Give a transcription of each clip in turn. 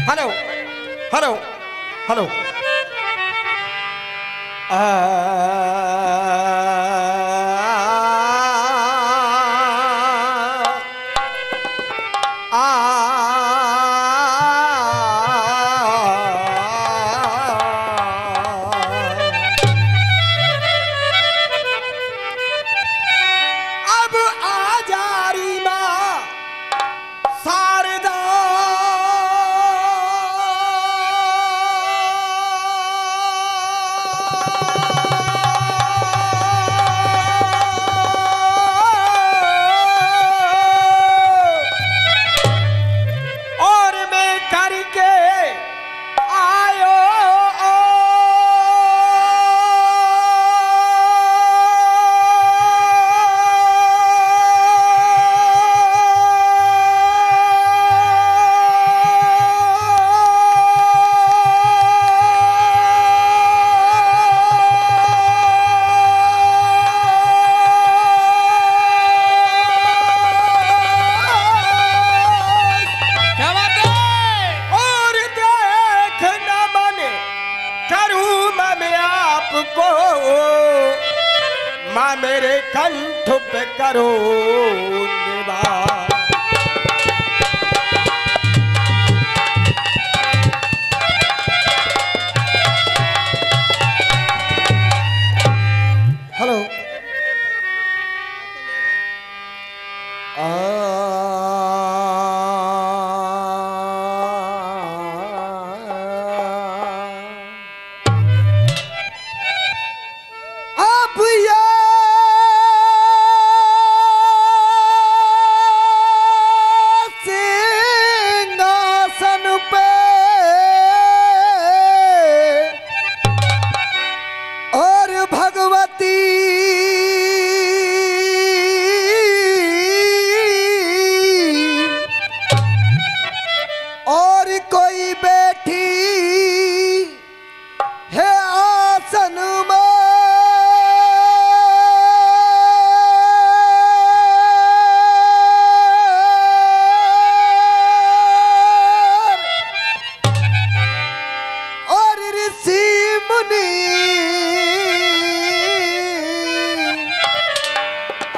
Hello hello hello अब आ जा री माँ शारदा और मैं करके आयो को माँ मेरे कंठ पे करो निवास। हेलो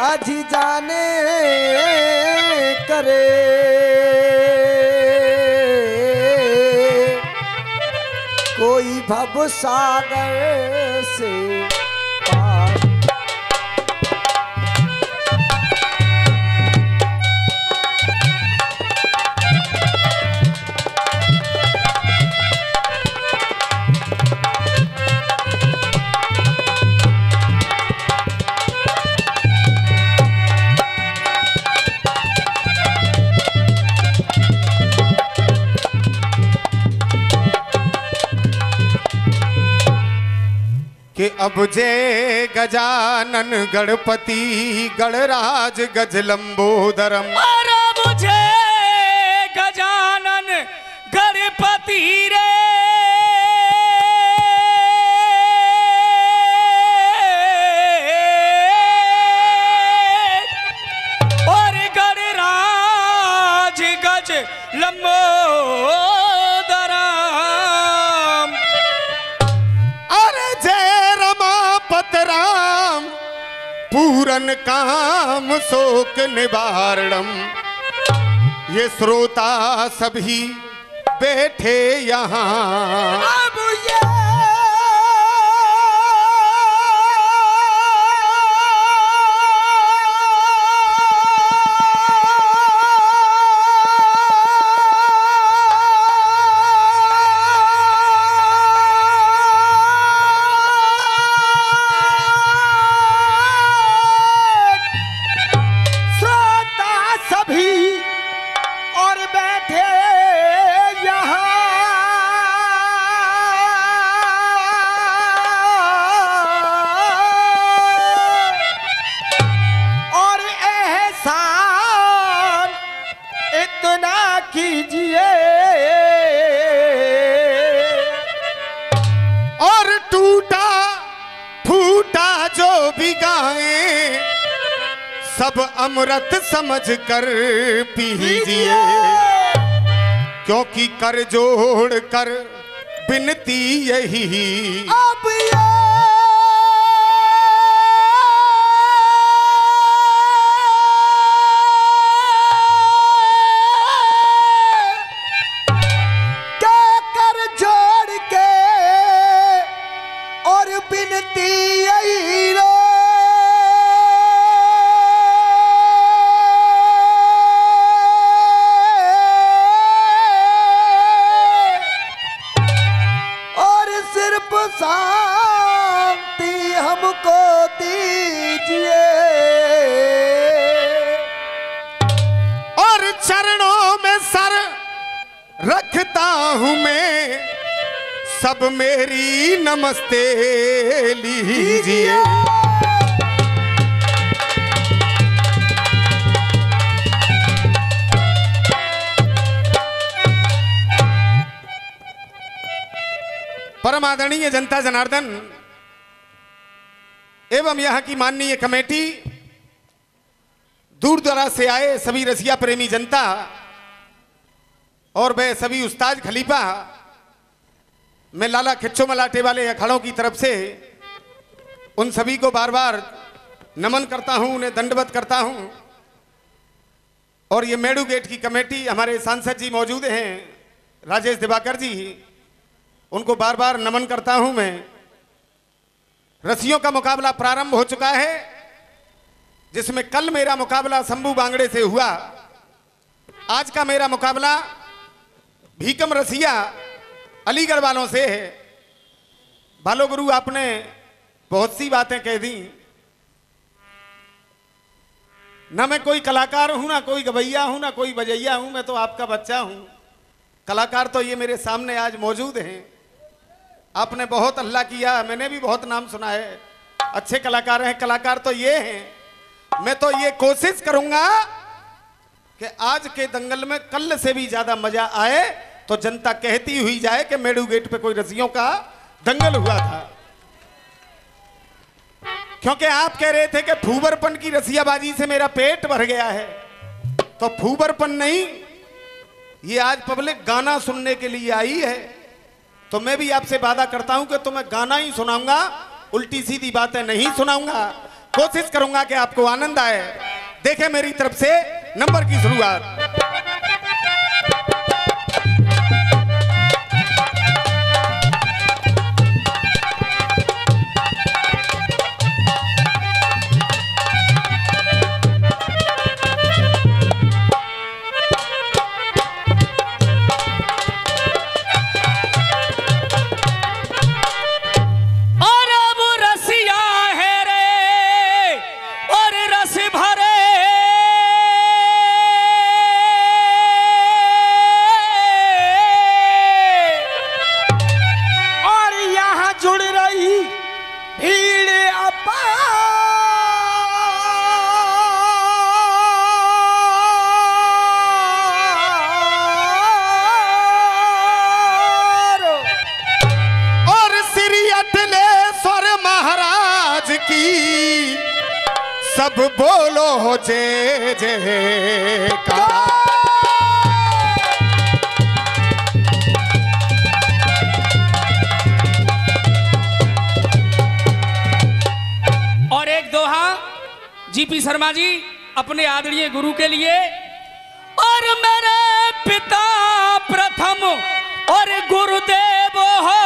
आज जाने करे कोई भव सागर से पार। कि अब जे गजानन गणपति गणराज गज लंबोदरम। अरे मुझे गजानन गणपति रे और गणराज गज लंबोदरम। राम पूरन काम शोक निवारणम। ये श्रोता सभी बैठे यहाँ अब ये और बैठे यहाँ भी गाएं सब अमृत समझ कर पीजिए, क्योंकि कर जोड़ कर बिनती यही अब ये क्या कर जोड़ के और बिनती यही रे, शांति हमको दीजिए, और चरणों में सर रखता हूं मैं, सब मेरी नमस्ते लीजिए। परम आदरणीय जनता जनार्दन एवं यहाँ की माननीय कमेटी, दूर दराज से आए सभी रसिया प्रेमी जनता और वह सभी उस्ताद खलीफा, मैं लाला खिच्चो मलाटे वाले अखाड़ों की तरफ से उन सभी को बार बार नमन करता हूं, उन्हें दंडवत करता हूं। और ये मेड़ू गेट की कमेटी, हमारे सांसद जी मौजूद हैं राजेश दिवाकर जी, उनको बार बार नमन करता हूं मैं। रसियों का मुकाबला प्रारंभ हो चुका है, जिसमें कल मेरा मुकाबला शंभू बांगड़े से हुआ। आज का मेरा मुकाबला भीकम रसिया अलीगढ़ वालों से है। भालो गुरु, आपने बहुत सी बातें कह दी, ना मैं कोई कलाकार हूं, ना कोई गवैया हूं, ना कोई बजैया हूं, मैं तो आपका बच्चा हूं। कलाकार तो ये मेरे सामने आज मौजूद हैं। आपने बहुत अल्लाह किया, मैंने भी बहुत नाम सुना है, अच्छे कलाकार हैं। कलाकार तो ये हैं। मैं तो ये कोशिश करूंगा कि आज के दंगल में कल से भी ज्यादा मजा आए, तो जनता कहती हुई जाए कि मेड़ू गेट पे कोई रसियों का दंगल हुआ था। क्योंकि आप कह रहे थे कि फूबरपन की रसियाबाजी से मेरा पेट भर गया है, तो फूबरपन नहीं, ये आज पब्लिक गाना सुनने के लिए आई है। तो मैं भी आपसे वादा करता हूं कि तुम्हें गाना ही सुनाऊंगा, उल्टी सीधी बातें नहीं सुनाऊंगा। कोशिश करूंगा कि आपको आनंद आए। देखें मेरी तरफ से नंबर की शुरुआत। सब बोलो हो जय जयकार। और एक दोहा जीपी शर्मा जी अपने आदरणीय गुरु के लिए। और मेरे पिता प्रथम और गुरुदेव हो,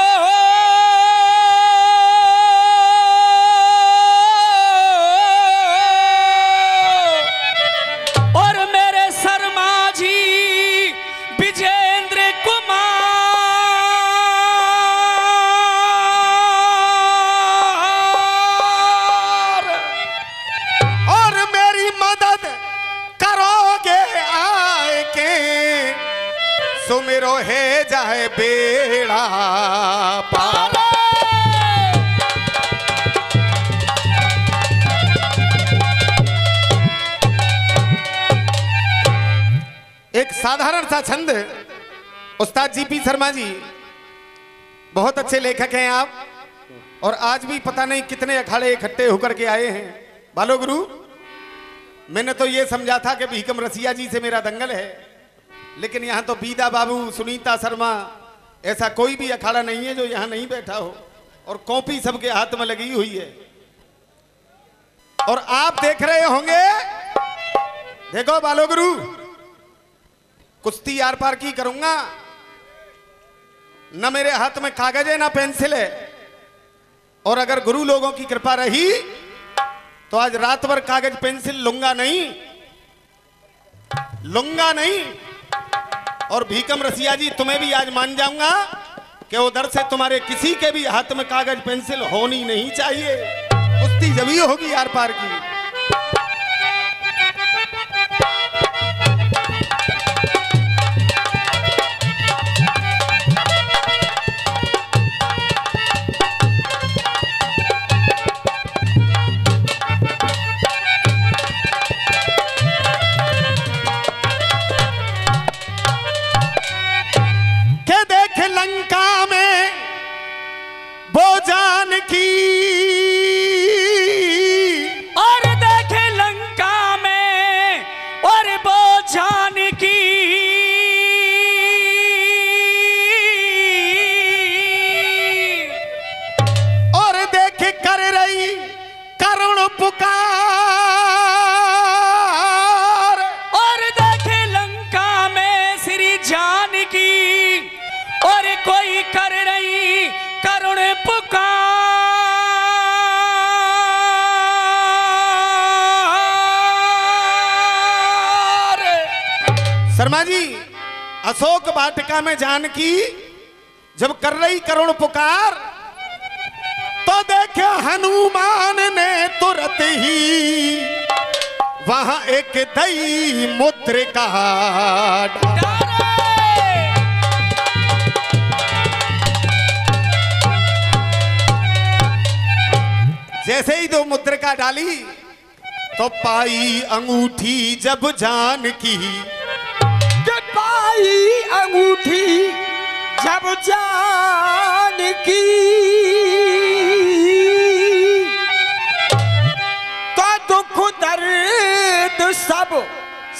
सो मेरो है जाए बेड़ा पार। एक साधारण सा छंद, उस्ताद जीपी शर्मा जी बहुत अच्छे लेखक हैं आप, और आज भी पता नहीं कितने अखाड़े इकट्ठे होकर के आए हैं। बालो गुरु, मैंने तो ये समझा था कि भीकम रसिया जी से मेरा दंगल है, लेकिन यहाँ तो बीदा बाबू, सुनीता शर्मा, ऐसा कोई भी अखाड़ा नहीं है जो यहाँ नहीं बैठा हो, और कॉपी सबके हाथ में लगी हुई है। और आप देख रहे होंगे, देखो बालो गुरु, कुश्ती आर पार की करूंगा, न मेरे हाथ में कागज है ना पेंसिल है, और अगर गुरु लोगों की कृपा रही तो आज रात भर कागज पेंसिल लूंगा नहीं। और भीकम रसिया जी, तुम्हें भी आज मान जाऊंगा कि उधर से तुम्हारे किसी के भी हाथ में कागज पेंसिल होनी नहीं चाहिए। कुश्ती जब ही होगी आर पार की। लंका में वो जानकी, और देखे लंका में और वो जानकी, और देखे कर रही करुण पुकार, और देखे लंका में श्री जानकी, और कोई कर रही करुण पुकार। शर्मा जी, अशोक वाटिका में जानकी जब कर रही करुण पुकार, तो देखे हनुमान ने तुरंत ही वहां एक दई मुद्रिका डाला। जैसे ही दो मुद्रिका डाली तो पाई अंगूठी जब जानकी, पाई अंगूठी जब जानकी, तो दुख दर्द सब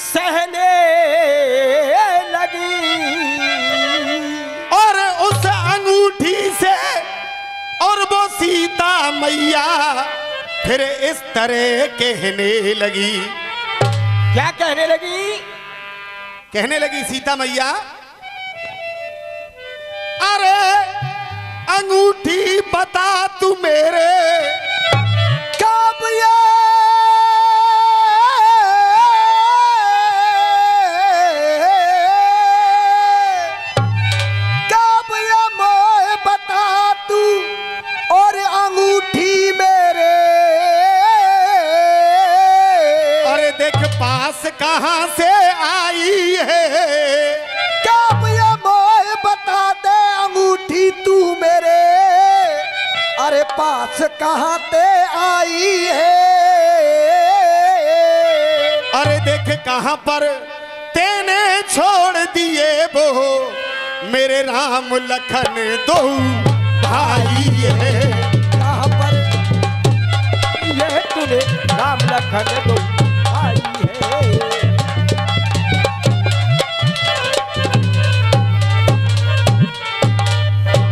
सहने लगी। और उस अंगूठी से और वो सीता मैया फिर इस तरह कहने लगी। क्या कहने लगी? कहने लगी सीता मैया, अरे अंगूठी बता तू मेरे कब ये मोह बता तू, और अंगूठी मेरे, अरे देख पास कहां से आई है, कब ये मोह बता दे अंगूठी तू मेरे, अरे पास कहां ते आई है। अरे देख कहां पर तेने छोड़ दिए वो मेरे राम लखन दो भाई है। कहां पर ये तूने राम लखन दो भाई है।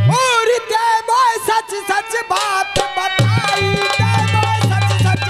और ते मोय सच सच बात बताई, ते मोय सच सच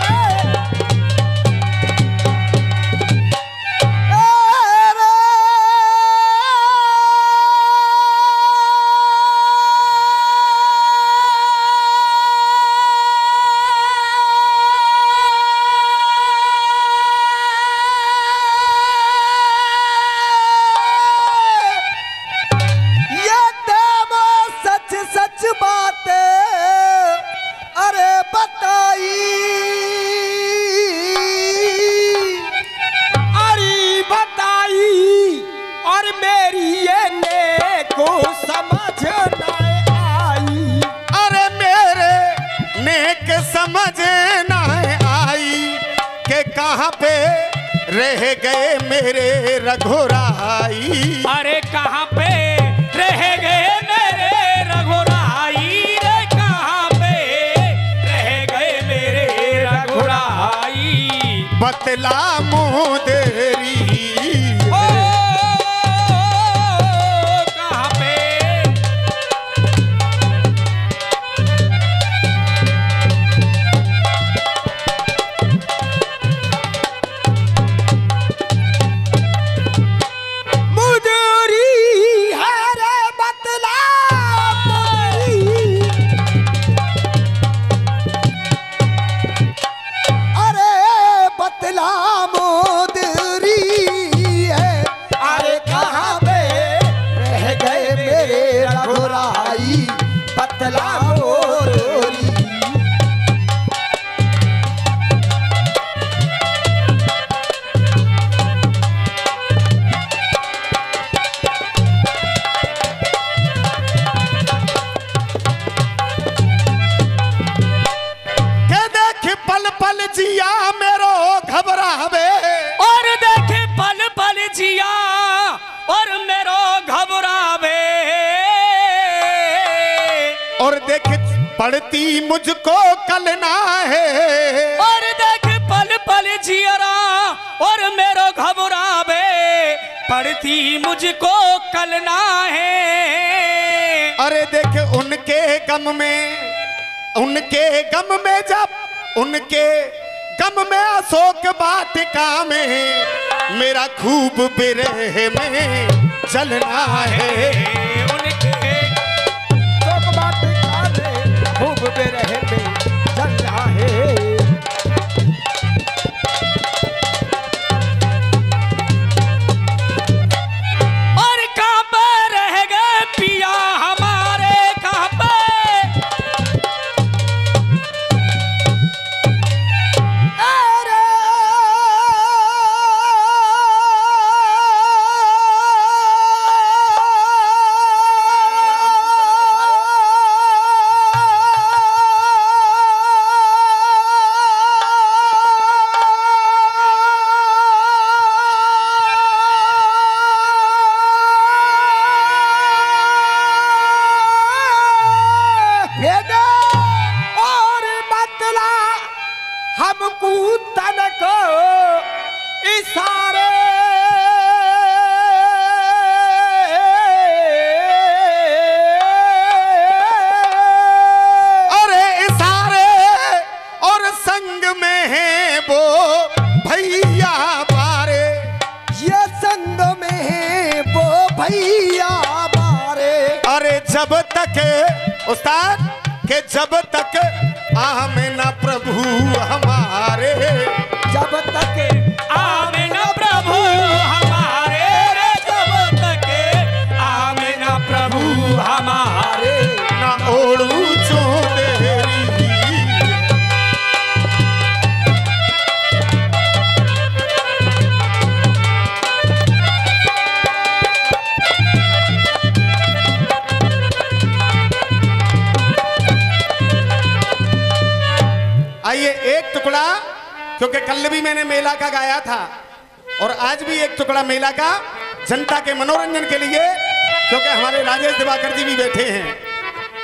कहाँ पे रह गए मेरे रघुराई। अरे कहाँ पे रह गए मेरे रघुराई रे, कहाँ पे बतला मोदेरी ओ कहाँ पे मुदरी है रे बतला मुदरी। अरे बतला मुदरी है। अरे कहाँ पे रह गए मेरे रघुराई बतला मुदरी। के देख पल पल जिया मेरो घबरावे और देखे पल पल जिया और मेरो घबरावे और देख पड़ती मुझको कल ना है और देखे पल पल जियरा और मेरो घबरावे पड़ती मुझको कल ना है। अरे देख उनके गम में जब उनके गम में अशोक वाटिका में मेरा खूब बिरह में चलना है। उनके शोक वाटिका में खूब बिरह में चलना है। और कहाँ पे रह गए पिया हमारे कहाँ पे अरे और बतला हमको तन को इशारे अरे इशारे और संग में है वो भैया बारे ये संग में है वो भैया मारे। अरे जब तक उस्ताद के जब तक आमिना प्रभु हमारे जब तक आमिना प्रभु हमारे रे जब तक आमिना प्रभु हमारे ना ओढ़ू चोदेरी आइए एक टुकड़ा क्योंकि कल भी मैंने मेला का गाया था और आज भी एक टुकड़ा मेला का जनता के मनोरंजन के लिए क्योंकि हमारे राजेश दिवाकर जी भी बैठे हैं।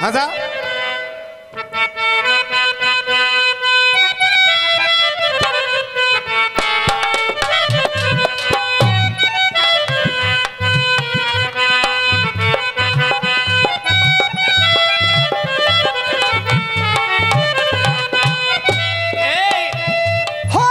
हाँ साहब हो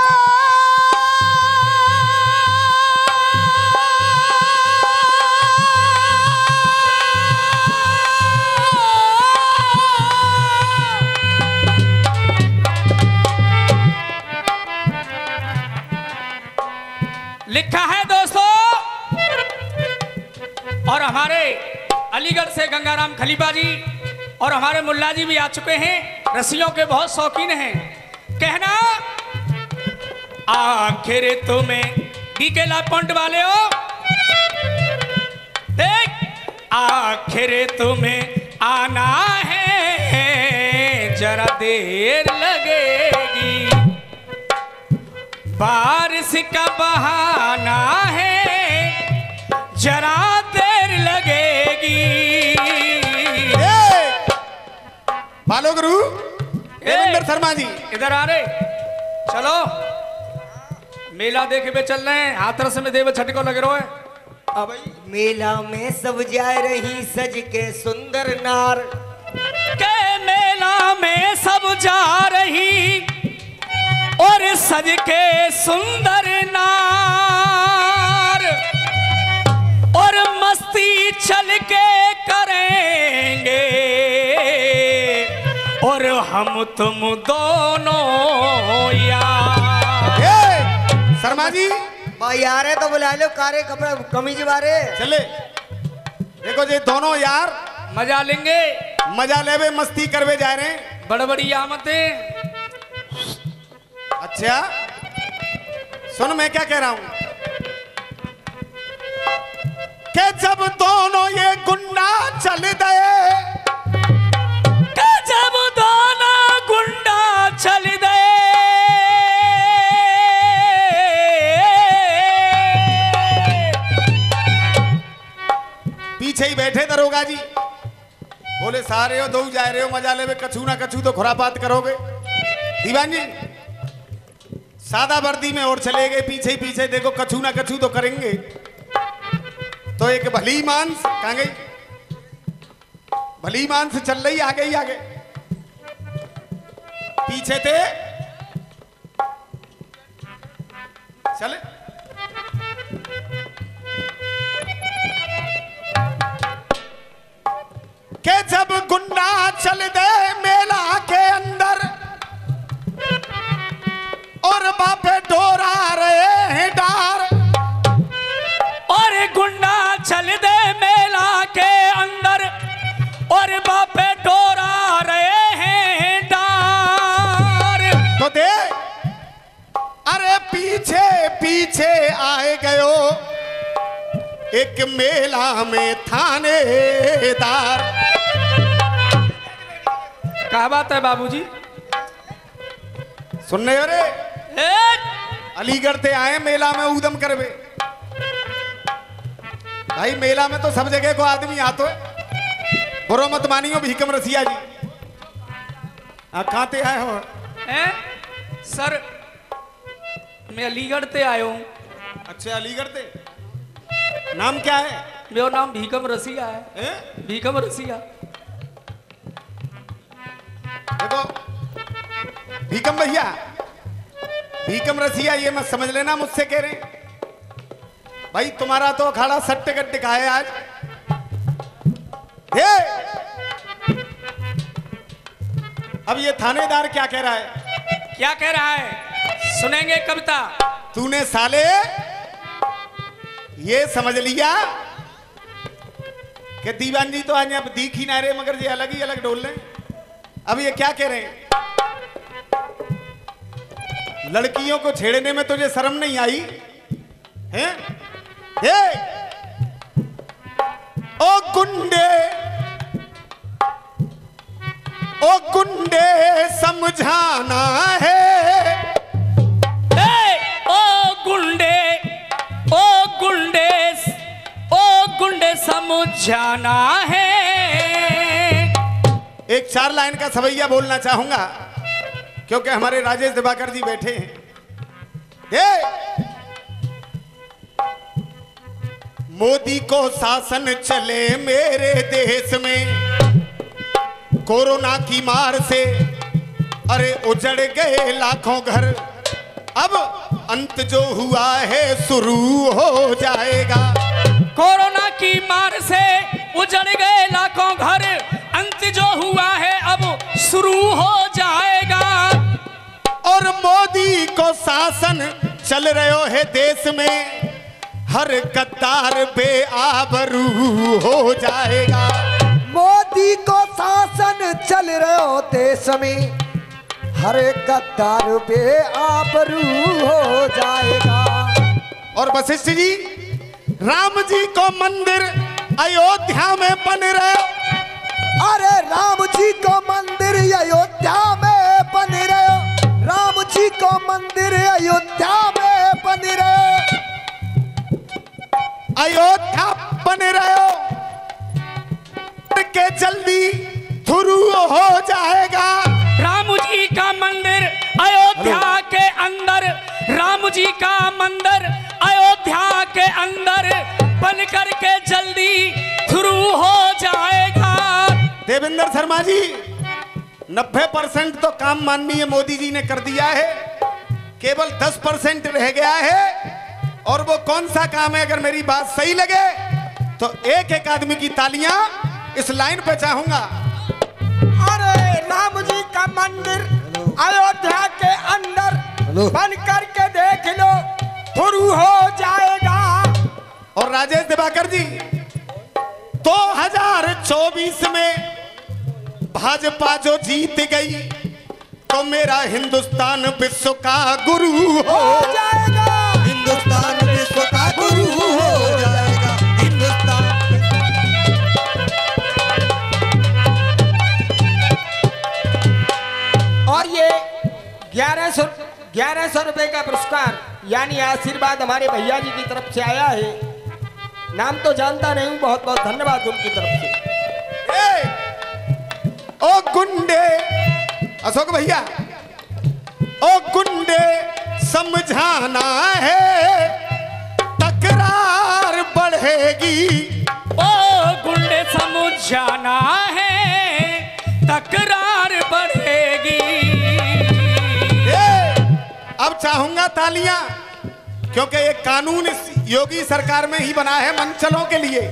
लिखा है दोस्तों। और हमारे अलीगढ़ से गंगाराम खलीफा जी और हमारे मुल्ला जी भी आ चुके हैं। रस्सियों के बहुत शौकीन हैं। कहना आखिर तुम्हें डीके ला पॉइंट वाले हो देख आखिर तुम्हें आना है जरा देर लगेगी बारिश का बहाना है जरा देर लगेगी। बालो गुरु देवेंद्र शर्मा जी इधर आ रहे चलो मेला देखे पे चल रहे हैं, हाथरस में देव छठ को लग रहा है। अब मेला में सब जा रही सज के सुंदर नार, के मेला में सब जा रही और सज के सुंदर नार, और मस्ती चल के करेंगे और हम तुम दोनों यार। शर्मा जी भाई यार है तो बुला लो, कारे कपड़े कमीज बारे चले। देखो ये दोनों यार मजा लेंगे, मजा लेवे मस्ती करवे जा रहे हैं। बड़ी आमतें। अच्छा सुन मैं क्या कह रहा हूं कि जब दोनों ये गुंडा चल गए, कि जब दोनों गुंडा चल गए, पीछे ही बैठे दरोगा जी बोले सारे हो दो जा रहे हो मजा लेवे, कछू ना कछू तो खुरापात करोगे। दीवान जी सादा वर्दी में और चले गए, पीछे ही पीछे देखो कछू ना कछू तो करेंगे। तो एक भली मांस कहाँ गई, भली मांस चल रही आगे ही आगे, पीछे थे चले। के जब गुंडा चल दे मेला के अंदर और बापे डोरा रहे हैं डार, और गुंडा चल दे मेला के अंदर और बापे डोरा रहे हैं डार। तो दे अरे पीछे पीछे आए गयो एक मेला में थानेदार। क्या बात है बाबूजी? सुन रहे हो रे, ए, अलीगढ़ से आए मेला में ऊदम करवे। भाई मेला में तो सब जगह को आदमी आतो है, बुरो मत मानियो भीकम रसिया जी। कहाँ ते आए हो? सर मैं अलीगढ़ से आया हूँ। अच्छा अलीगढ़ से, नाम क्या है? मेरा नाम भीकम रसिया है। भीकम रसिया। देखो भीकम भैया, भीकम रसिया ये मत समझ लेना मुझसे कह रहे हैं। भाई तुम्हारा तो अखाड़ा सट्टे गट्टे का है आज। अब ये थानेदार क्या कह रहा है? क्या कह रहा है सुनेंगे कविता। तूने साले ये समझ लिया कि दीवान जी तो आज अब दीख ही ना रहे, मगर ये अलग ही अलग डोल रहे। अब ये क्या कह रहे हैं? लड़कियों को छेड़ने में तुझे शर्म नहीं आई हैं? ओ गुंडे, ओ गुंडे समझाना है। ओ गुंडे, ओ गुंडे, ओ गुंडे समझाना है। एक 4 लाइन का सवैया बोलना चाहूंगा क्योंकि हमारे राजेश दिवाकर जी बैठे हैं। मोदी को शासन चले मेरे देश में, कोरोना की मार से अरे उजड़ गए लाखों घर, अब अंत जो हुआ है शुरू हो जाएगा। कोरोना की मार से उजड़ गए लाखों घर, अंत जो हुआ है अब शुरू हो जाएगा। और मोदी को शासन चल रहे है देश में, हर गद्दार बेआबरू हो जाएगा। मोदी को शासन चल रहे हो देश में, हर गद्दार बेआबरू हो जाएगा। और वशिष्ठ जी, राम जी को मंदिर अयोध्या में बन रहे, अरे राम जी को मंदिर अयोध्या में बन रहे, राम जी को मंदिर अयोध्या में बन रहे, अयोध्या बन रहे हो के जल्दी शुरू हो जाएगा। राम जी का मंदिर अयोध्या के अंदर, राम जी का मंदिर अयोध्या के अंदर बन करके जल्दी शुरू हो जाएगा। देवेंद्र शर्मा जी 90% तो काम माननीय मोदी जी ने कर दिया है, केवल 10% रह गया है। और वो कौन सा काम है? अगर मेरी बात सही लगे तो एक एक आदमी की तालियां इस लाइन पे चाहूंगा। अरे राम जी का मंदिर अयोध्या के अंदर बन करके देख लो, शुरू हो जाएगा। और राजेश दिवाकर जी 2024 में भाजपा जो जीत गई तो मेरा हिंदुस्तान विश्व का गुरु हो जाएगा। हिंदुस्तान विश्व का गुरु हो जाएगा। हिंदुस्तान और ये 1100 रुपए का पुरस्कार यानी आशीर्वाद हमारे भैया जी की तरफ से आया है। नाम तो जानता नहीं हूँ, बहुत बहुत धन्यवाद उनकी तरफ से। ओ गुंडे, अशोक भैया, ओ गुंडे समझाना है तकरार बढ़ेगी। ओ गुंडे समझाना है तकरार बढ़ेगी। अब चाहूंगा तालियां, क्योंकि ये कानून इस योगी सरकार में ही बना है मंचलों के लिए,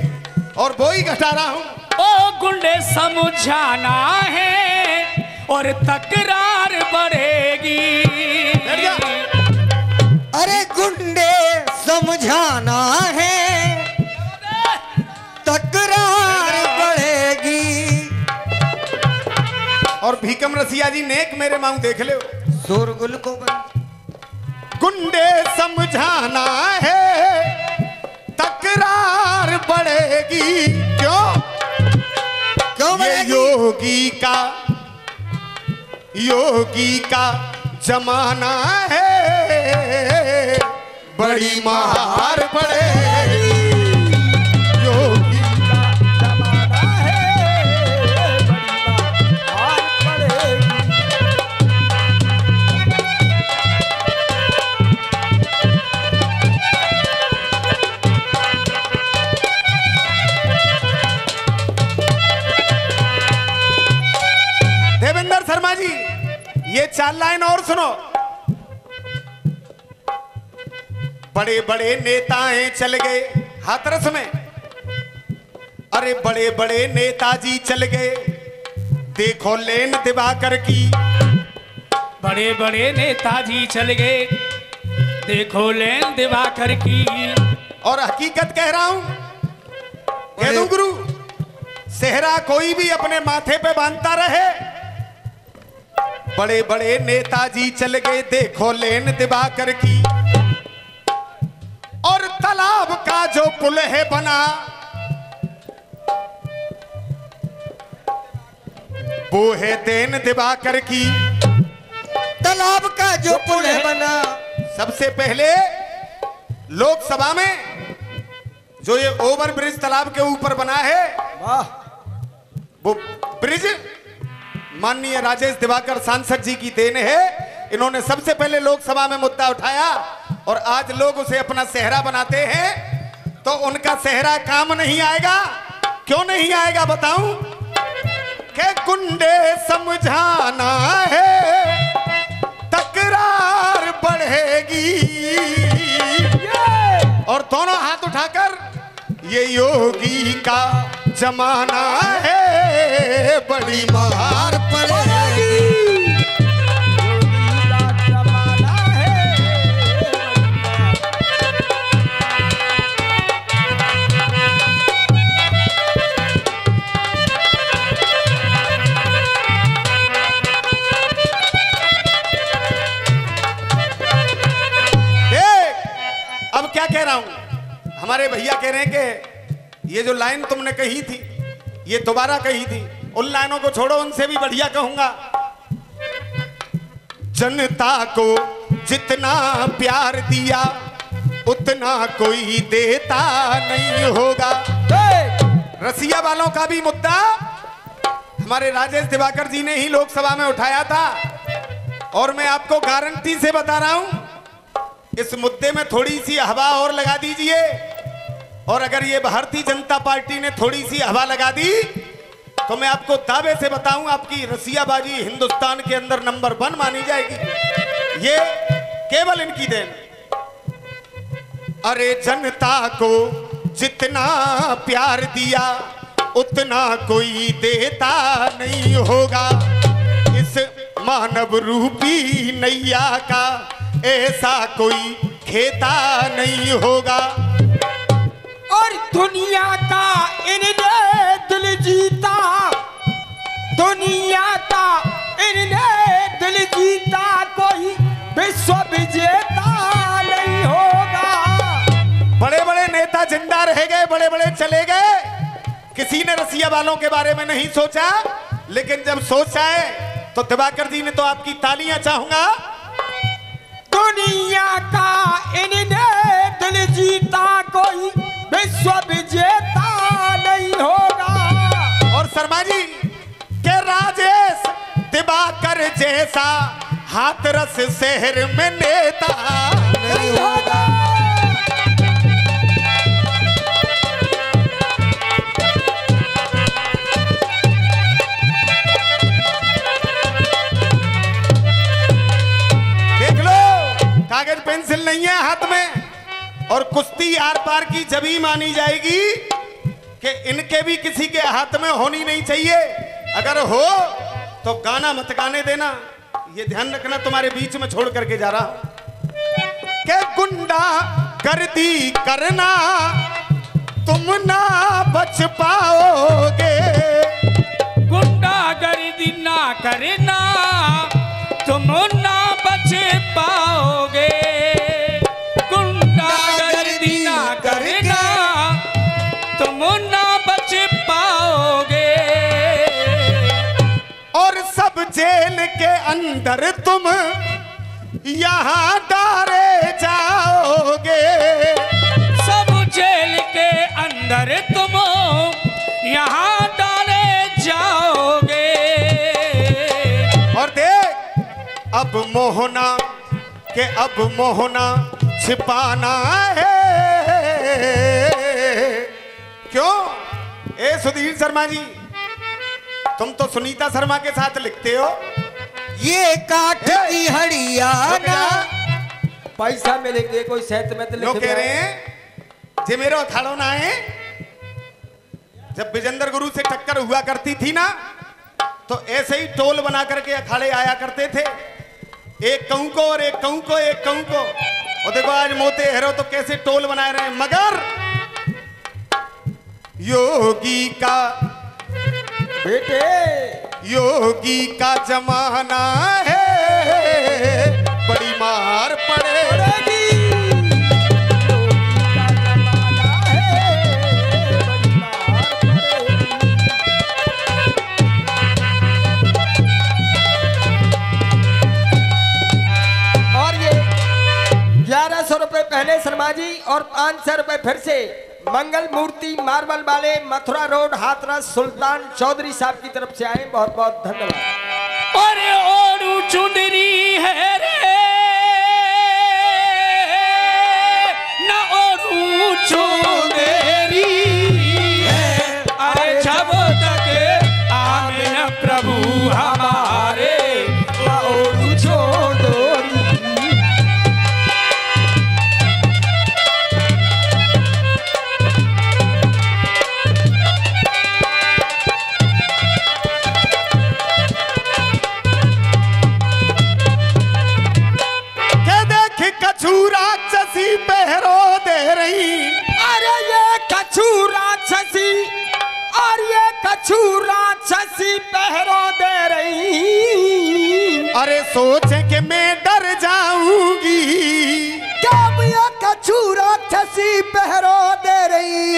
और वो ही घटा रहा हूं। ओ गुंडे समझाना है और तकरार बढ़ेगी। अरे गुंडे समझाना है तकरार बढ़ेगी। और भीकम रसिया जी नेक मेरे मांग देख ले। शोरगुल को गुंडे समझाना है तकरार बढ़ेगी। क्यों? ये योगी का जमाना है, बड़ी मार पड़ेगी। योगी का जमाना है, बड़ी मार पड़ेगी। देवेंद्र शर्मा जी ये 4 लाइन और सुनो। बड़े बड़े नेताएं चल गए हाथरस में, अरे बड़े बड़े नेताजी चल गए, देखो लेन दिवाकर की। बड़े बड़े नेताजी चल गए, देखो लेन दिवाकर की। और हकीकत कह रहा हूं, कह दूं गुरु, सेहरा कोई भी अपने माथे पे बांधता रहे। बड़े बड़े नेताजी चल गए, देखो लेन दिवाकर की। और तालाब का जो पुल है बना, वो है देन दिवाकर की। तालाब का जो पुल है बना। सबसे पहले लोकसभा में जो ये ओवर ब्रिज तालाब के ऊपर बना है, वो ब्रिज माननीय राजेश दिवाकर सांसद जी की देन है। इन्होंने सबसे पहले लोकसभा में मुद्दा उठाया और आज लोग उसे अपना सेहरा बनाते हैं। तो उनका सेहरा काम नहीं आएगा। क्यों नहीं आएगा बताऊं? कि गुंडे समझाना है तकरार बढ़ेगी। और दोनों हाथ उठाकर, ये योगी का जमाना है, बड़ी मार पड़ेगी। अब क्या कह रहा हूं, हमारे भैया कह रहे हैं कि ये जो लाइन तुमने कही थी ये दोबारा कही थी। उन लाइनों को छोड़ो, उनसे भी बढ़िया कहूंगा। जनता को जितना प्यार दिया उतना कोई देता नहीं होगा। रसिया वालों का भी मुद्दा हमारे राजेश दिवाकर जी ने ही लोकसभा में उठाया था। और मैं आपको गारंटी से बता रहा हूं इस मुद्दे में थोड़ी सी हवा और लगा दीजिए, और अगर ये भारतीय जनता पार्टी ने थोड़ी सी हवा लगा दी तो मैं आपको दावे से बताऊं आपकी रसियाबाजी हिंदुस्तान के अंदर नंबर 1 मानी जाएगी। ये केवल इनकी देन। अरे जनता को जितना प्यार दिया उतना कोई देता नहीं होगा, इस मानव रूपी नैया का ऐसा कोई खेता नहीं होगा। और दुनिया का इनने दिल जीता, दुनिया का इनने दिल जीता, कोई विश्व विजेता नहीं होगा। बड़े बड़े नेता जिंदा रह गए, बड़े बड़े चले गए, किसी ने रसिया वालों के बारे में नहीं सोचा, लेकिन जब सोचा है तो दिवाकर जी ने तो आपकी तालियां चाहूंगा। दुनिया का इनने दिल जीता, कोई विश्व विजेता नहीं होगा। और शर्मा जी के राजेश दिवाकर जैसा हाथरस शहर में नेता नहीं होगा। देख लो, कागज पेंसिल नहीं है हाथ में, और कुश्ती आर पार की जभी मानी जाएगी कि इनके भी किसी के हाथ में होनी नहीं चाहिए। अगर हो तो गाना मत गाने देना, ये ध्यान रखना, तुम्हारे बीच में छोड़ करके जा रहा हूं। के गुंडा गर्दी करना तुम ना बच पाओगे, गुंडा गर्दी ना करना तुम ना बच पाओगे, गुंडा गर्दी ना करना तुम ना बच पाओगे। और सब जेल के अंदर तुम यहां डाले जाओगे, सब जेल के अंदर तुम यहाँ डाले जाओगे। और देख अब मोहना के अब मोहना छिपाना है। क्यों? ए सुधीर शर्मा जी, तुम तो सुनीता शर्मा के साथ लिखते हो। ये काठ की हरियाणा, पैसा मिलेंगे कोई सेहत में तो लोग कह रहे हैं जे मेरा अखाड़ो ना है। जब विजेंद्र गुरु से टक्कर हुआ करती थी ना, तो ऐसे ही टोल बना करके अखाड़े आया करते थे, एक कहूं को और एक कहूं को, एक कहूं को। और देखो आज मोते हेरो तो कैसे टोल बना रहे हैं। मगर योगी का बेटे, योगी का जमाना है, बड़ी मार पड़ेगी। और ये 1100 रुपए पहले शर्मा जी और 500 रुपए फिर से मंगल मूर्ति मार्बल वाले मथुरा रोड हाथरस सुल्तान चौधरी साहब की तरफ से आए। बहुत बहुत धन्यवाद। अरे ओरू चुंदरी है रे ना ओरू चुंदरी है, अरे जब तक आमिन प्रभु हमारे ओरू चुंदरी। राक्षसी पहरो दे रही, अरे ये कछु राक्षसी, और ये कछु राक्षसी पहरो दे रही। अरे सोचे कि मैं डर जाऊंगी, क्या भैया कछु राक्षसी पहरो दे रही,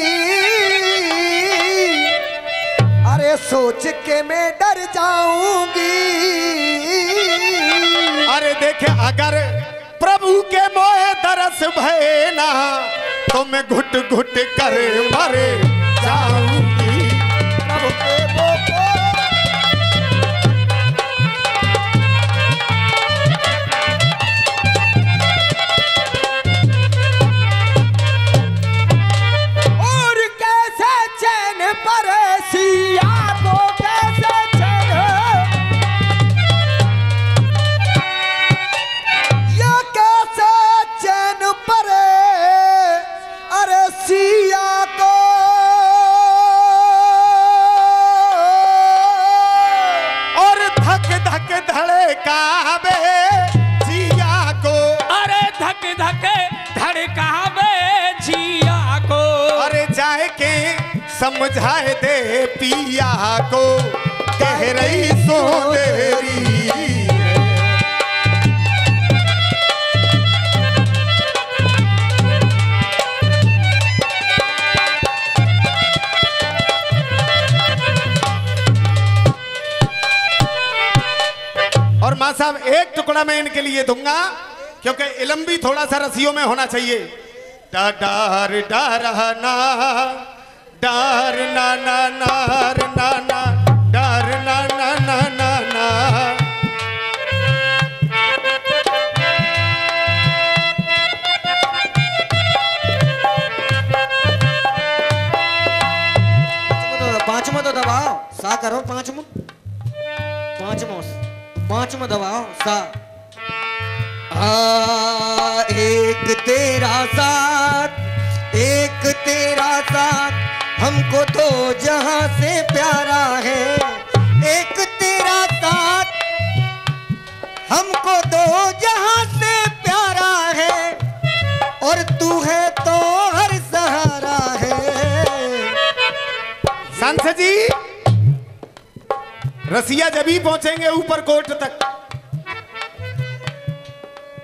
अरे सोच के मैं डर जाऊंगी। अरे देखे अगर प्रभु के मोहे तरस भय ना, तो मैं घुट घुट कर मरे जाऊंगी। प्रभु के धक धक धड़कावे जिया को। अरे जाए के समझाए दे पिया को, कह रही सोनेरी। और माँ साहब एक टुकड़ा मैं इनके लिए दूंगा, क्योंकि इलम भी थोड़ा सा रसियों में होना चाहिए। डार डार ना डार ना ना नार ना ना डार ना ना ना ना ना। पांचवा तो दबाओ, सा करो पांचवा, पांचवा दबाओ सा। एक तेरा साथ, एक तेरा साथ हमको तो जहां से प्यारा है। एक तेरा साथ हमको तो जहां से प्यारा है, और तू है तो हर सहारा है। सांसद जी, रसिया जब ही पहुंचेंगे ऊपर कोर्ट तक,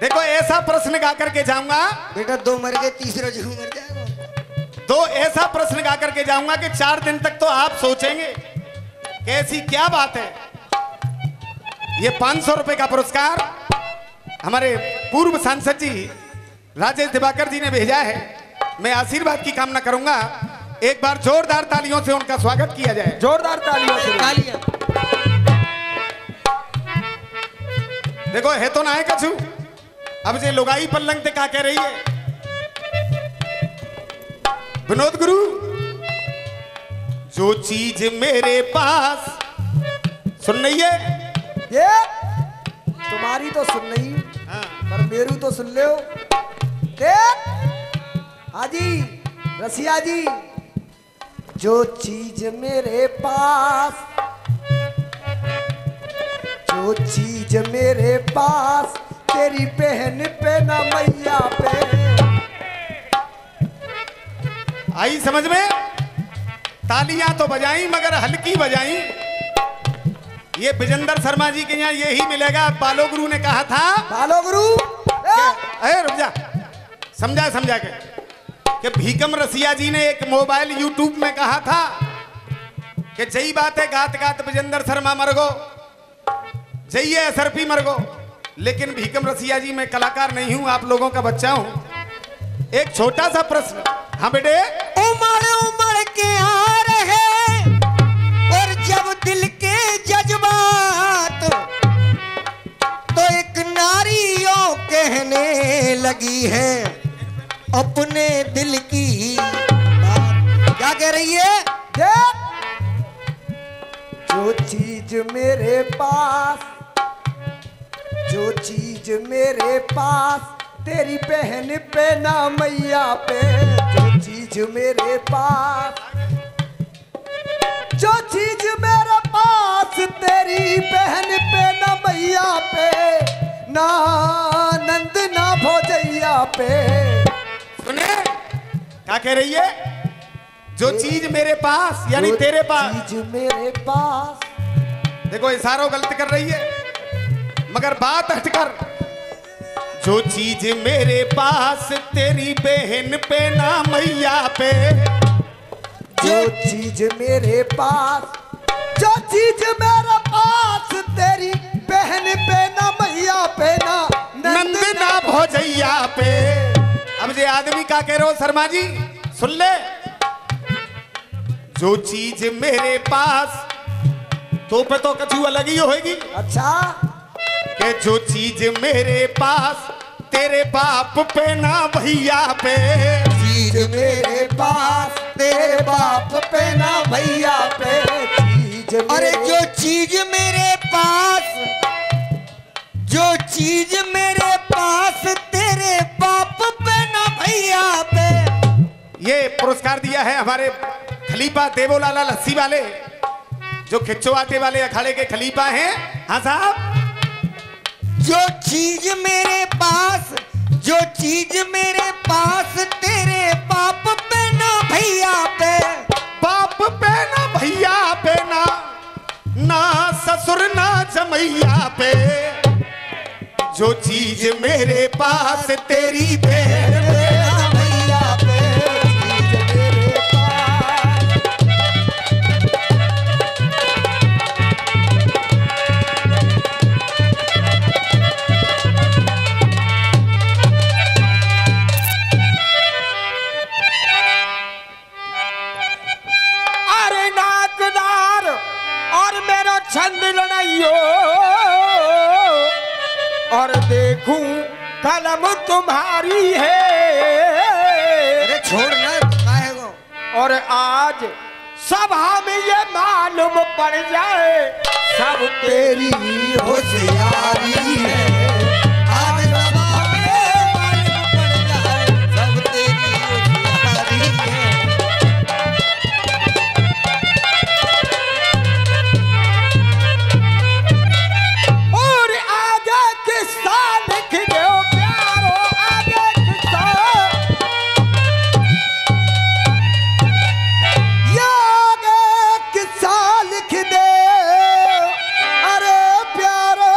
देखो ऐसा प्रश्न गा करके जाऊंगा। बेटा 2 मर गए, तीसरा जो मर जाएगा। तो ऐसा प्रश्न गा करके जाऊंगा कि 4 दिन तक तो आप सोचेंगे कि ऐसी क्या बात है। ये 500 रुपए का पुरस्कार हमारे पूर्व सांसद जी राजेश दिवाकर जी ने भेजा है। मैं आशीर्वाद की कामना करूंगा। एक बार जोरदार तालियों से उनका स्वागत किया जाए। जोरदार तालियों से तालियां। देखो है तो ना है कछु। अब जे लुगाई पल्लंग ते का कह रही है विनोद गुरु, जो चीज मेरे पास सुन रही है, ये तुम्हारी तो सुन नहीं, पर मेरू तो सुन ले। हाजी रसिया जी, जो चीज मेरे पास, जो चीज मेरे पास, तेरी बहन पे ना मैया पे। आई समझ में? तालियां तो बजाई मगर हल्की बजाई। ये विजेंद्र शर्मा जी के यहाँ यही मिलेगा। बालो गुरु ने कहा था, बालो गुरु अरे रुक जा, समझा के कि भीकम रसिया जी ने एक मोबाइल यूट्यूब में कहा था कि जई बात है गात गात विजेंद्र शर्मा मर गो, जइए एसआरपी मर गो। लेकिन भीकम रसिया जी मैं कलाकार नहीं हूं, आप लोगों का बच्चा हूं। एक छोटा सा प्रश्न। हाँ बेटे। उमड़ उमड़ के आ रहे और जब दिल के जज्बात, तो एक नारियों कहने लगी है अपने दिल की बात। क्या कह रही है? जो चीज मेरे पास, जो चीज मेरे पास, तेरी बहन पे ना मैया पे। जो चीज मेरे पास, जो चीज मेरे पास, तेरी बहन पे ना मैया पे, ना नंद ना भोजैया पे। सुने क्या कह रही है? जो चीज मेरे पास यानी तेरे पास। चीज मेरे पास, देखो इशारों गलत कर रही है मगर बात हटकर। जो चीज मेरे पास, तेरी बहन पे ना मैया पे। जो चीज मेरे पास, जो चीज मेरे पास, तेरी बहन पे ना मैया पे, ना नंद ना भोजैया पे। अब ये आदमी का कह रहे हो शर्मा जी, सुन ले। जो चीज मेरे पास, तो पे तो कछु अलग ही होगी। अच्छा, कि जो चीज मेरे पास, तेरे बाप पे ना भैया पे। चीज मेरे पास, तेरे बाप पे ना भैया पे। चीज अरे जो चीज मेरे पास, जो चीज मेरे पास, तेरे बाप पे ना भैया पे। ये पुरस्कार दिया है हमारे खलीफा देवोलाला लस्सी वाले, जो खिच्चो आटे वाले अखाड़े के खलीफा हैं। हाँ साहब। जो चीज मेरे पास, जो चीज चीज मेरे पास तेरे बाप पे ना भैया पे, बाप पे ना भैया पे ना, ना ससुर ना जमैया पे, जो चीज मेरे पास तेरी बहन पे ना भैया पे, चीज मेरे पास। अरे नाकदार और मेरा छंद लड़ाइयो, और देखूं कलम तुम्हारी है। अरे छोड़ना काहे को। और आज सभा में ये मालूम पड़ जाए सब तेरी होशियारी है, आज सभा में मालूम पड़ जाए सब तेरी होशियारी है। और आगे किस्सा लिख दो प्यारो, आगे किस्सा, ये आगे किस्सा लिख दे अरे प्यारो,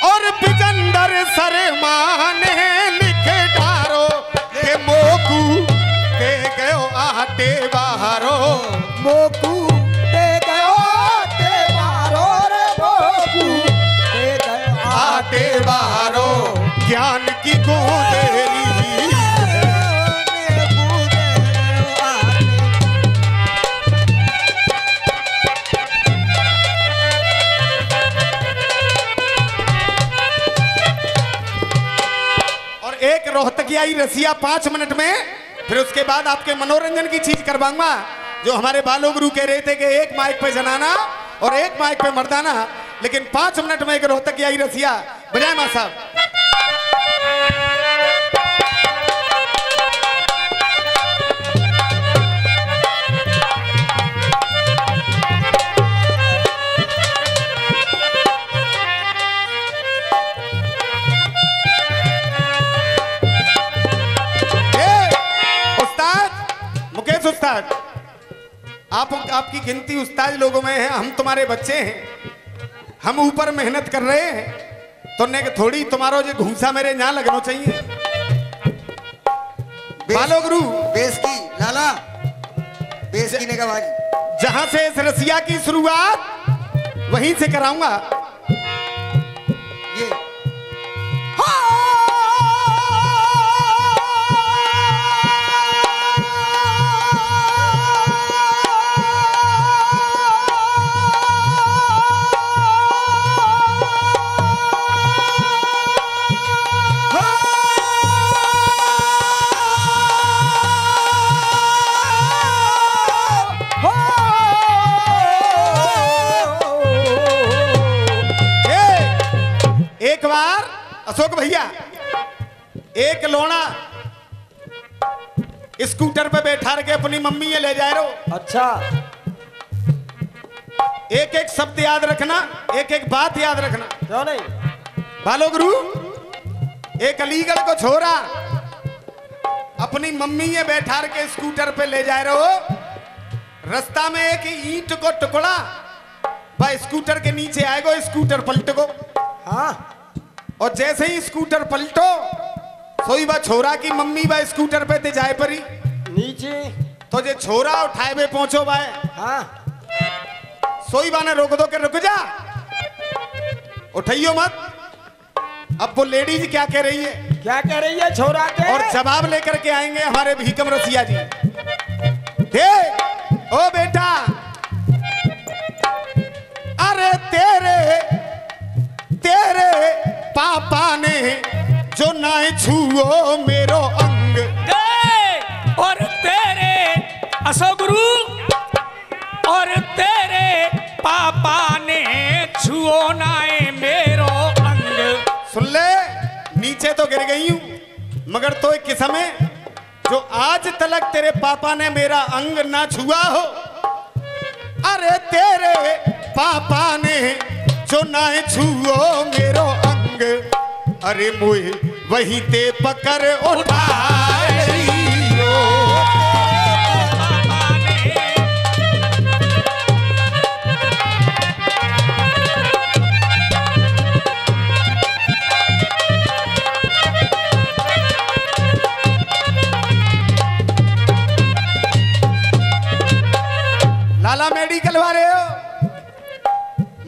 और बिजंदर सरमाने लिख डारो के मोकू दे गयो आटे बाहरो, मोकू दे गयो ते मारो रे, मोकू दे गयो आटे बाहरो, ज्ञान की गोदेरी। और एक रोहतकियाई रसिया 5 मिनट में, फिर उसके बाद आपके मनोरंजन की चीज करवाऊंगा। जो हमारे बालो गुरु कह रहे थे कि एक माइक पे जनाना और एक माइक पे मर्दाना, लेकिन 5 मिनट में एक रोहतकियाई रसिया बजाय मां साहब। मुकेश उस्ताद, आपकी गिनती उस्ताद लोगों में है, हम तुम्हारे बच्चे हैं, हम ऊपर मेहनत कर रहे हैं, तो ने थोड़ी तुम्हारो जो घूसा मेरे यहाँ लगना चाहिए। बालो गुरु बेस की लाला, बेस की निगहबानी। जहां से इस रसिया की शुरुआत वहीं से कराऊंगा। ये एक बार अशोक भैया, एक लोना स्कूटर पे बैठा के अपनी मम्मी ये ले जाए रो। अच्छा, एक एक शब्द याद रखना, एक एक बात याद रखना। क्यों नहीं? बालो गुरु, एक अलीगढ़ को छोरा अपनी मम्मी ये बैठा के स्कूटर पे ले जाए रहो। रास्ता में एक ईंट को टुकड़ा भाई स्कूटर के नीचे आएगा, स्कूटर पलट को। हाँ, और जैसे ही स्कूटर पलटो सोई बा छोरा की मम्मी बा स्कूटर पे ते जाए परी नीचे। तो जे छोरा उठाए बे पहुंचो बाय। हाँ, सोई बा ने रोक दो के रुक जा, उठाइयो मत। अब वो लेडीज क्या कह रही है, क्या कह रही है छोरा के? और जवाब लेकर के आएंगे हमारे भीकम रसिया जी। दे ओ बेटा, अरे तेरे पापा ने जो ना छुओ मेरो अंग। और तेरे अशोक गुरु, और तेरे पापा ने छुओ नाए मेरो अंग। सुन ले, नीचे तो गिर गई हूं मगर तो एक किस्म है जो आज तलक तेरे पापा ने मेरा अंग ना छुआ हो। अरे तेरे पापा ने जो ना छुओ मेरो अंग, अरे मोहे वही ते पकड़ उठाए लियो। लाला मेडिकल वाले हो,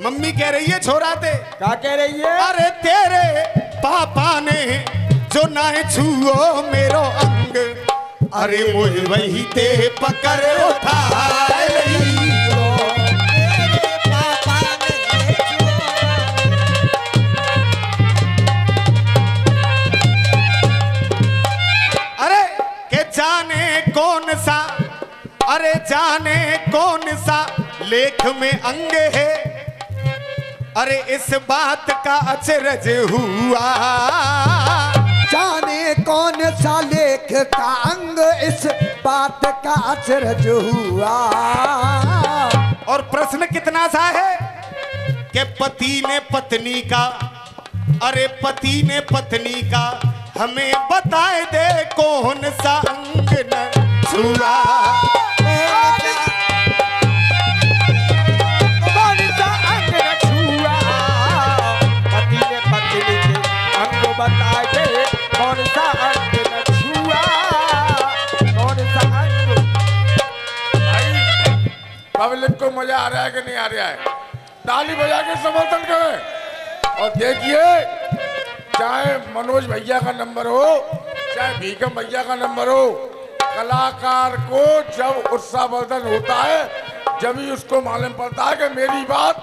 मम्मी कह रही है छोरा ते, क्या कह रही है? अरे तेरे पापा ने जो ना छुओ मेरो अंग, अरे मोहे वही ते पकड़ उठाए लियो। अरे के जाने कौन सा, अरे जाने कौन सा लेख में अंग है, अरे इस बात का अचरज हुआ। जाने कौन सा लेख का अंग, इस बात का अचरज हुआ। और प्रश्न कितना सा है कि पति ने पत्नी का, अरे पति ने पत्नी का हमें बताए दे कौन सा अंग न छुआ। बताए दे कौन सा अंग न छुआ, कौन सा अंग। भाई पब्लिक को मजा आ रहा है कि नहीं आ रहा है? ताली बजा के समर्थन करें। और देखिए, चाहे मनोज भैया का नंबर हो, चाहे भीकम भैया का नंबर हो, कलाकार को जब उत्साहवर्धन होता है, जब ही उसको मालूम पड़ता है कि मेरी बात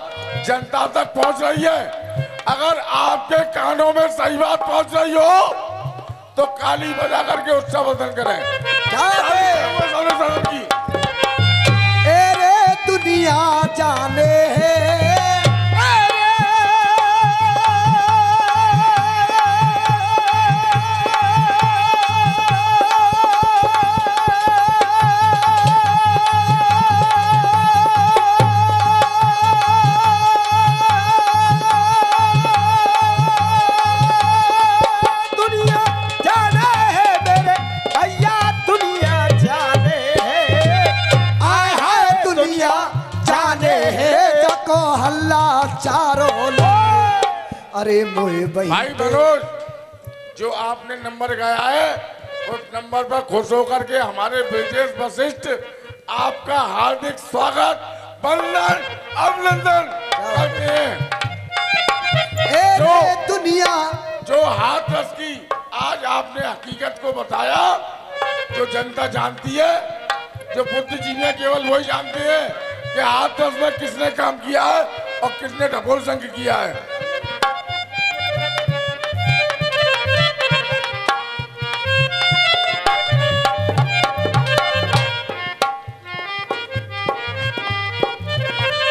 जनता तक पहुंच रही है। अगर आपके कानों में सही बात पहुंच रही हो तो काली बजा करके उत्साहवर्धन करें। की अरे दुनिया जाने चारों लोग, अरे मोहे भाई मनोज, जो आपने नंबर गाया है उस नंबर पर खुश होकर के हमारे ब्रिजेश वशिष्ठ आपका हार्दिक स्वागत, वंदन, अभिनंदन करते हैं। दुनिया जो हाथरस की आज आपने हकीकत को बताया, जो जनता जानती है, जो बुद्धिजीवी केवल वही जानते हैं कि हाथरस में किसने काम किया है और किसने ढकोल संघ किया है।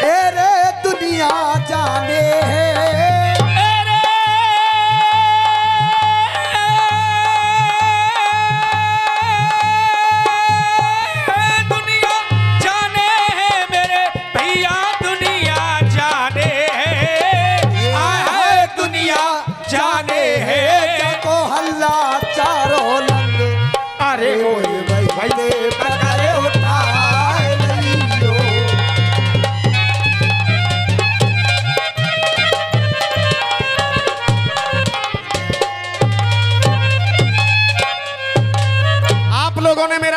अरे दुनिया जाने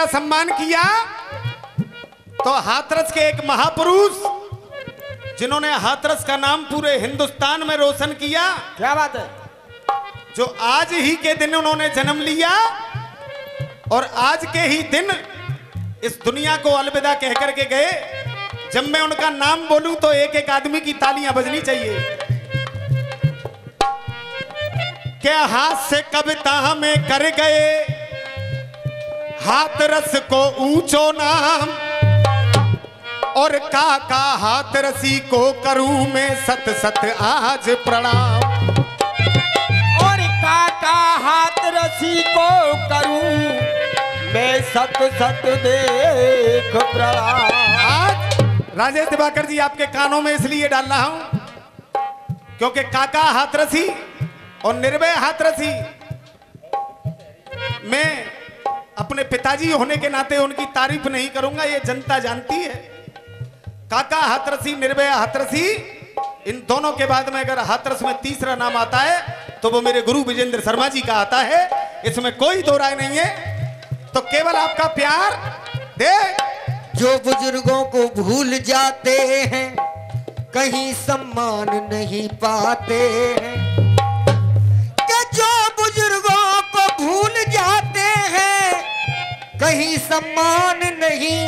सम्मान किया तो हाथरस के एक महापुरुष जिन्होंने हाथरस का नाम पूरे हिंदुस्तान में रोशन किया, क्या बात है, जो आज ही के दिन उन्होंने जन्म लिया और आज के ही दिन इस दुनिया को अलविदा कह करके गए। जब मैं उनका नाम बोलूं तो एक एक आदमी की तालियां बजनी चाहिए। क्या हाथ से कविता में कर गए हाथरस को ऊंचो नाम, और काका हाथरसी को करूं मैं सत सत आज प्रणाम। और काका हाथरसी को करूं मैं सत सत देख प्रणाम। आज राजेश दिवाकर जी आपके कानों में इसलिए डाल रहा हूं क्योंकि काका हाथरसी और निर्भय हाथरसी, मैं अपने पिताजी होने के नाते उनकी तारीफ नहीं करूंगा, ये जनता जानती है। काका हाथरसी, निर्भय हाथरसी, इन दोनों के बाद में अगर हाथरस में तीसरा नाम आता है तो वो मेरे गुरु विजेंद्र शर्मा जी का आता है, इसमें कोई दो राय नहीं है। तो केवल आपका प्यार दे। जो बुजुर्गों को भूल जाते हैं कहीं सम्मान नहीं पाते हैं, कि जो बुजुर्गों को भूल जाते हैं कहीं सम्मान नहीं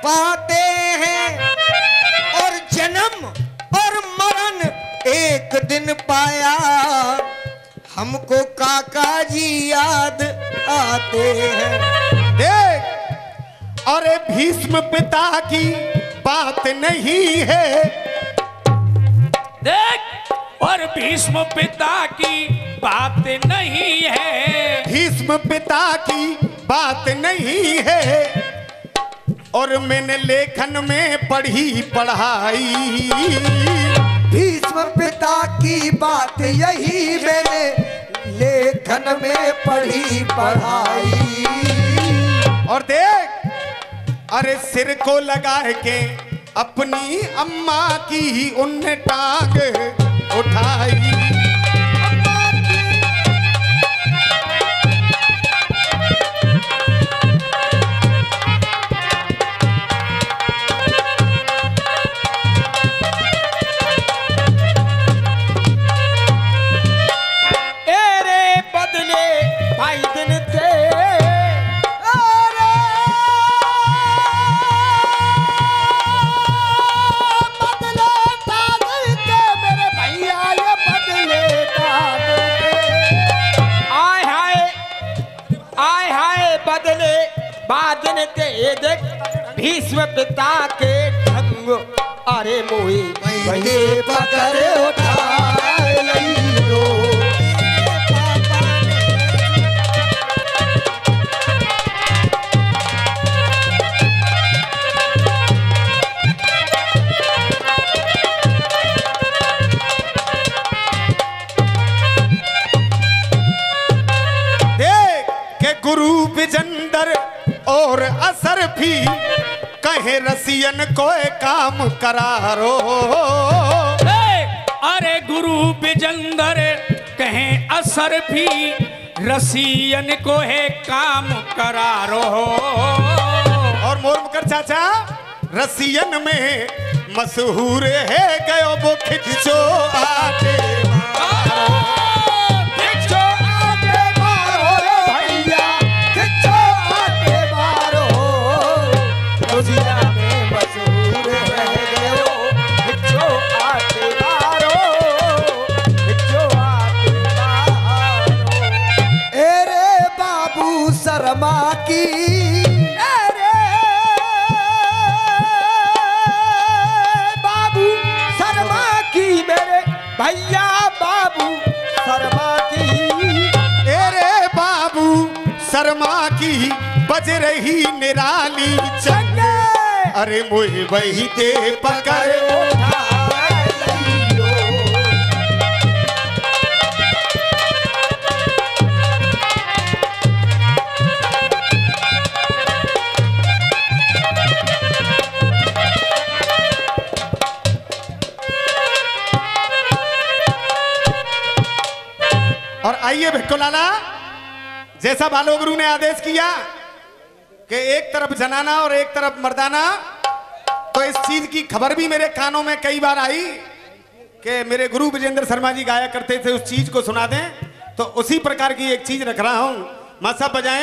पाते हैं, और जन्म और मरण एक दिन पाया हमको काका जी याद आते हैं। देख, अरे भीष्म पिता की बात नहीं है, देख, और भीष्म पिता की बात नहीं है, भीष्म पिता की बात नहीं है, और मैंने लेखन में पढ़ी पढ़ाई। भीष्म पिता की बात यही मैंने लेखन में पढ़ी पढ़ाई। और देख, अरे सिर को लगा के अपनी अम्मा की उनने टांग उठाई। देख भीष्म पिता के ढंग, अरे मोही पहले पकड़ उठा लियो। देख के गुरु विजेंद्र और असर भी कहे रसियन को काम करारो। अरे गुरु विजेंद्र कहे असर भी रसियन को है काम करारो। और मोरमकर चाचा रसियन में मशहूर है गयो वो खिचो आटे शर्मा की, अरे बाबू शर्मा की, मेरे भैया बाबू शर्मा की, अरे बाबू शर्मा की बज रही निराली चंग, अरे मुझे वही ते पकड़ उठा। और आइए भिक्को लाला, जैसा बालो गुरु ने आदेश किया कि एक तरफ जनाना और एक तरफ मर्दाना, तो इस चीज की खबर भी मेरे कानों में कई बार आई कि मेरे गुरु विजेंद्र शर्मा जी गाया करते थे, उस चीज को सुना दें। तो उसी प्रकार की एक चीज रख रहा हूं, मां साहब बजाएं।